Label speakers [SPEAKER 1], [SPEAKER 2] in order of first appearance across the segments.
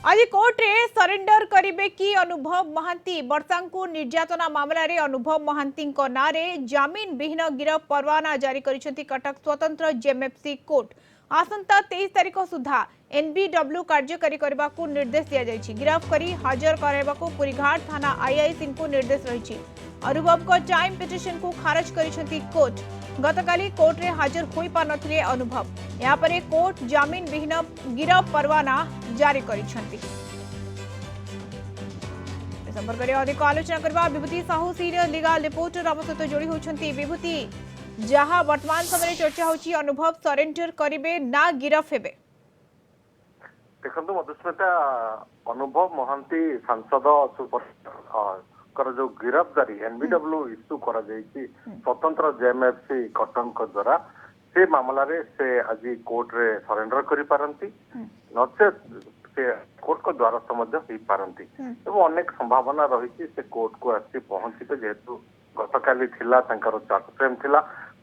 [SPEAKER 1] आज कोर्ट रे सरेंडर करिवे कि अनुभव महांती वर्षा को निर्यातना मामला रे अनुभव महांती नाँ रे जामीन विहीन गिरफ परवाना जारी करिसेंती कटक स्वतंत्र जेएमएफसी कोर्ट। आसंता 23 तारिख सुधा एनबीडब्ल्यू कार्यकारी करने को निर्देश दिया जायछि। गिरफ करी हाजर कराइबा को पुरीघाट थाना आईआईसी को निर्देश रही। अनुभव को टाइम पिटिशन को खारज करिसेंती कोर्ट। गतकाली कोर्ट रे हाजर होई पा नथिले अनुभव। यहाँ पर कोर्ट जामीन विहीन गिरफ परवाना जारी करिसेंती। संपर्क में अधिक आलोचना करबा विभूति साहू सीनियर लीगल रिपोर्टर आम सहित जोड़ी होती। विभूति जहाँ वर्तमान समय चर्चा होची अनुभव सरेंडर करिवे ना गिरफ हेबे।
[SPEAKER 2] देखो मधुस्मिता अनुभव महांती सांसद सुपर जो गिरफ्तारी एनबीडब्ल्यू इश्यू करा जायछि स्वतंत्र जेएमएफसी कटक द्वारा से मामला रे से आज कोर्ट रे सरेंडर करि पारंती नचे से कोर्ट को द्वारस्थ मध्य होई पारंती एवं अनेक संभावना रही से कोर्ट को आसी पहुंचीबे जेहेतु गतकाली थिला तांकर चार्ज फ्रेम थिला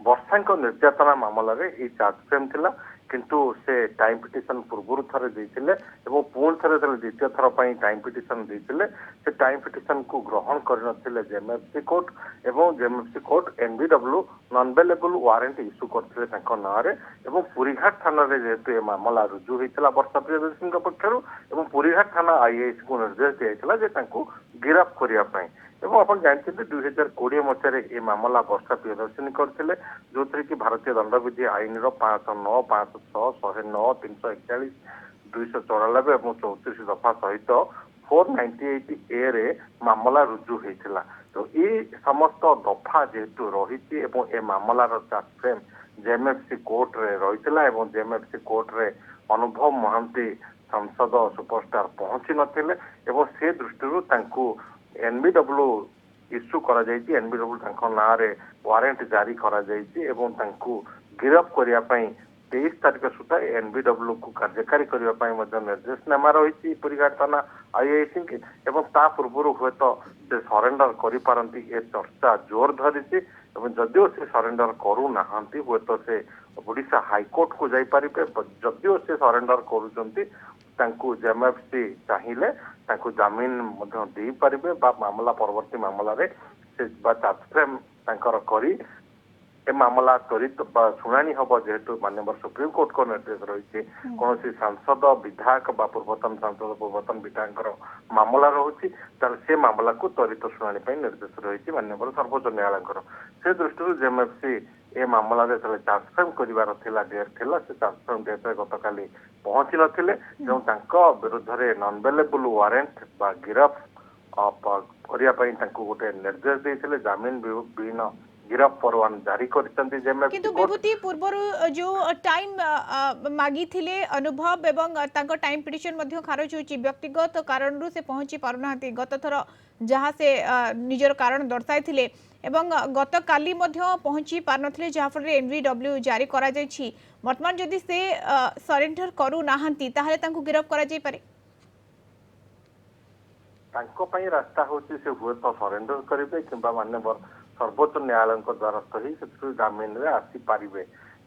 [SPEAKER 2] वर्षा निर्यातना मामला रे ई चार्ज फ्रेम थिला किंतु से टाइम पिटिशन पूर्व थरे देथिले एवं पुणी थरे द्वितीय थर पर टाइम पिटिशन देथिले से टाइम पिटिशन को ग्रहण करनथिले जेएमएफसी कोर्ट एवं JMFC court NBW non bailable warrant issue करथिले तांको नारे एवं पुरीघाट थाना रे जेतु ए मामला रुजु होइतला वर्षा प्रियदर्शन पक्षरु एवं पुरीघाट थाना आईआईसी को निर्देश दियाइतला जे तांको गिरफ करिया पई एवं आप जानते 2020 मसीह ये मामला वर्षा प्रियदर्शनी करते जो थी कि भारतीय दंडविधि आईन 509, 506, 109, 341, 294 और 34 दफा सहित 498A रे मामला रुजु होता। तो ये समस्त दफा जेहेतु रही ए मामलार चार्ज फ्रेम जेएमएफसी कोर्ट रे रही जेएमएफसी कोर्ट रे अनुभव महांती सांसद सुपरस्टार पहुंची नथिले एवं से दृष्टि एनबीडब्ल्यू इश्यू करा जायछि। एनबीडब्ल्यू तांको नाँ रे वारंट जारी करा जायछि एवं तांको गिरफ करिया पई 23 तारिख सुधा एनबीडब्ल्यू को कार्यकारी करिया पई मध्य निर्देशनामा रही पुरीघाट थाना आईआईसी के एवं ता पूर्व हुए तो से सरेंडर करि पारंती ए चर्चा जोर धरिछि एवं जदिओ से सरेंडर करू नाहंती हुए तो से ओडिशा हाईकोर्ट को जाई पारिबे। जदिओ से सरेंडर करूचंती तांको जेएमएफसी चाहिए तांको जामीन मध्य दे पारिबे बा मामला परवर्ती मामला रे से बा चार्ज फ्रेम तांकर करी ए मामला त्वरित शुणाणी हम जेहेतु माननीय सुप्रीम कोर्ट को निर्देश रही कौन सांसद विधायक बा पूर्वतन सांसद पूर्वतन विधायक मामला रही से मामला को त्वरित शुणाणी निर्देश रही माननीय सर्वोच्च न्यायालय से दृष्टि जेएमएफसी ए मामला रे चार्ज फ्रेम करिवार थिला डेट थिला से चार्ज फ्रेम डेट पहुंची नथिले जो तांको विरुद्ध रे नॉन बेलेबल वारंट बा गिरफ करिया पई तांको गोटे निर्देश देथिले जामीन विहीन गिरफ परवाना जारी करछंती जेएमएफसी
[SPEAKER 1] किंतु विभूति पूर्व जो टाइम मागी थिले अनुभव एवं तांको टाइम पिटिशन मध्ये खारज होची व्यक्तिगत कारण रु से पहुंची पारुनाती गत थर जहाँ से निजर कारण दर्शाई थिले एवं गत काली मध्ये पहुंची पारनथिले जहाँ फल एनबीडब्ल्यू जारी करा जायछि। वर्तमान जदि से सरेंडर करू नाहंती ताहले तांको गिरफ करा जाय पारे।
[SPEAKER 2] तांको पई रास्ता होची से हुए तो सरेंडर करिवे किंबा माननीय सर्वोच्च न्यायालय द्वारा ही से जामीन रे आसी पारिबे।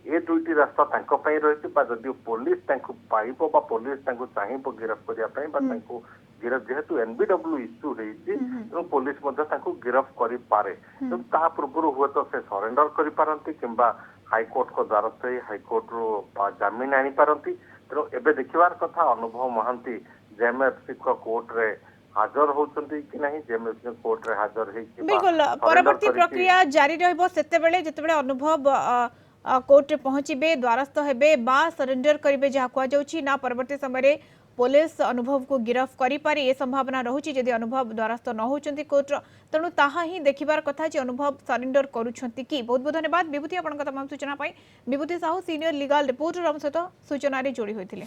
[SPEAKER 2] ये दुईटी रास्ता तांको पई रहिछि बा जदि पुलिस तांको पाइबो बा पुलिस तांको चाहिबो गिरफ करिया पई बा तांको गिरफ जेहेतु एनबीडब्ल्यू इश्यू होइछि तो पुलिस मध्ये तांको गिरफ करि पारे। तो ता पूर्व हुए तो से सरेंडर करि पारंती किंबा हाईकोर्ट को द्वारा से हाईकोर्ट रो जामीन आनी पारंती। तो एबे देखिबार कथा अनुभव महांती जेएमएफसी को कोर्ट रे हाजर होचंती कि नहीं जेएमएफसी कोर्ट रे हाजर है कि
[SPEAKER 1] बिल्कुल परवर्ती प्रक्रिया जारी रहबो सेतेबेले जेतेबेले अनुभव कोर्ट रे पहुंचीबे द्वारस्थ हेबे बा सरेंडर करिवे जहा कुआ जाउची ना परवर्ती समय रे पुलिस अनुभव को गिरफ करि पारे ये संभावना रहुची यदि अनुभव द्वारस्थ न होचंती कोर्ट तेणु ताहा ही देखिबार कथा जे अनुभव सरेंडर करूछंती कि। बहुत बहुत धन्यवाद विभूति आपन तमाम सूचना पाई। विभूति साहू सीनियर लीगल रिपोर्टर हम सहित सूचना रे जोड़ी होइथिले।